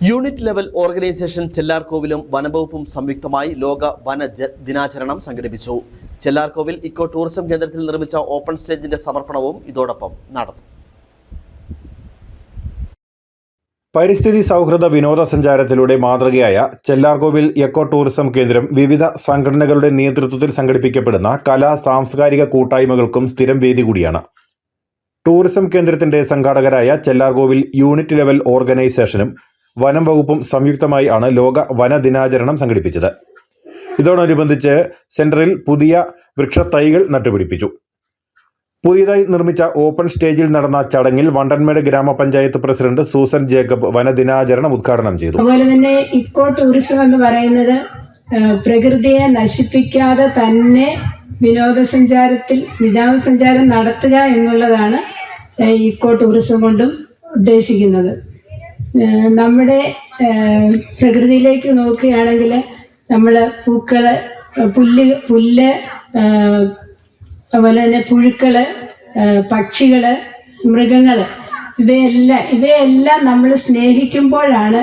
Unit level organisation ചെല്ലാർകോവിലും വനംവകുപ്പും സംയുക്തമായി ലോക വന ദിനാചരണം സംഘടിപ്പിച്ചു. ചെല്ലാർകോവിൽ ഇക്കോ ടൂറിസം കേന്ദ്രത്തിൽ നിർമ്മിച്ച ഓപ്പൺ സ്റ്റേജിന്റെ സമർപ്പണവും ഇതോടൊപ്പം നടന്നു. പരിസ്ഥിതി സൗഹൃദ വിനോദസഞ്ചാരത്തിലൂടെ മാതൃകയായ ചെല്ലാർകോവിൽ എക്കോ ടൂറിസം കേന്ദ്രം വിവിധ സംഘടനകളുടെ നേതൃത്വത്തിൽ സംഘടിപ്പിക്കപ്പെടുന്ന കലാ സാംസ്കാരിക കൂട്ടായ്മകൾക്കും സ്ഥിരം വേദി കൂടിയാണ്. ടൂറിസം കേന്ദ്രത്തിന്റെ സംഘാടകരായ ചെല്ലാർകോവിൽ യൂണിറ്റ് ലെവൽ ഓർഗനൈസേഷനും വനം വകുപ്പും സംയുക്തമായി ആണ് ലോക വന ദിനാചരണം സംഘടിപ്പിച്ചത്. ഇതോടനുബന്ധിച്ച് സെന്ററിൽ പുതിയ വൃക്ഷത്തൈകൾ നട്ടുപിടിപ്പിച്ചു. പുതിയതായി നിർമ്മിച്ച ഓപ്പൺ സ്റ്റേജിൽ നടന്ന ചടങ്ങിൽ വണ്ടൻമേട് ഗ്രാമപഞ്ചായത്ത് പ്രസിഡന്റ് സൂസൻ ജേക്കബ് വനദിനാചരണം ഉദ്ഘാടനം ചെയ്തു. അതുപോലെ തന്നെ ഇക്കോ ടൂറിസം എന്ന് പറയുന്നത് പ്രകൃതിയെ നശിപ്പിക്കാതെ തന്നെ വിനോദസഞ്ചാരം നടത്തുക എന്നുള്ളതാണ് ഇക്കോ ടൂറിസം കൊണ്ടും ഉദ്ദേശിക്കുന്നത്. നമ്മുടെ പ്രകൃതിയിലേക്ക് നോക്കുകയാണെങ്കിൽ നമ്മൾ പൂക്കള്, പുല്ല്, അതുപോലെ തന്നെ പുഴുക്കള്, പക്ഷികള്, മൃഗങ്ങള്, ഇവയെല്ലാം നമ്മൾ സ്നേഹിക്കുമ്പോഴാണ്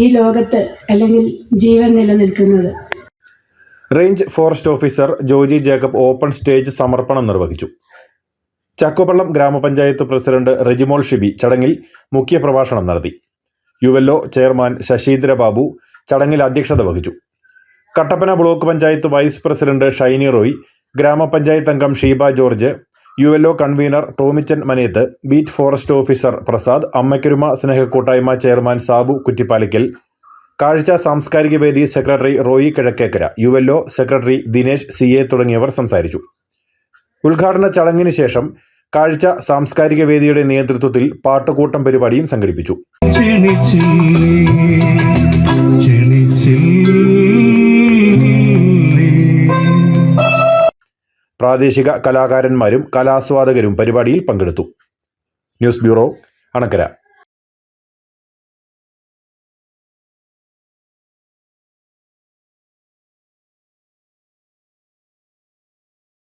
ഈ ലോകത്ത് അല്ലെങ്കിൽ ജീവൻ നിലനിൽക്കുന്നത്. Range forest officer Joji Jacob open stage സമർപ്പണം നിർവഹിച്ചു. ചക്കുപള്ളം ഗ്രാമപഞ്ചായത്ത് പ്രസിഡന്റ് റെജിമോൾ ഷിബി ചടങ്ങിൽ മുഖ്യപ്രഭാഷണം നടത്തി. യുവെല്ലോ ചെയർമാൻ ശശീന്ദ്ര ബാബു ചടങ്ങിൽ അധ്യക്ഷത വഹിച്ചു. Kattappana block panchayat vice president Shiny Roy, ഗ്രാമപഞ്ചായത്ത് അംഗം ഷീബ ജോർജ്, യുവെല്ലോ convener Tomichan Maneth, beat forest officer Prasad, അമ്മയ്ക്കൊരുമ സ്നേഹക്കൂട്ടായ്മ ചെയർമാൻ സാബു കുറ്റിപ്പാലിക്കൽ, കാഴ്ച സാംസ്കാരിക വേദി സെക്രട്ടറി റോയി കിഴക്കേക്കര, യുവെല്ലോ സെക്രട്ടറി ദിനേശ് CA തുടങ്ങിയവർ സംസാരിച്ചു. ഉദ്ഘാടന ചടങ്ങിന് ശേഷം കാഴ്ച സാംസ്കാരിക വേദിയുടെ നേതൃത്വത്തിൽ പാട്ടുകൂട്ടം പരിപാടിയും സംഘടിപ്പിച്ചു. പ്രാദേശിക കലാകാരന്മാരും കലാസ്വാദകരും പരിപാടിയിൽ പങ്കെടുത്തു. News bureau, Anakkara.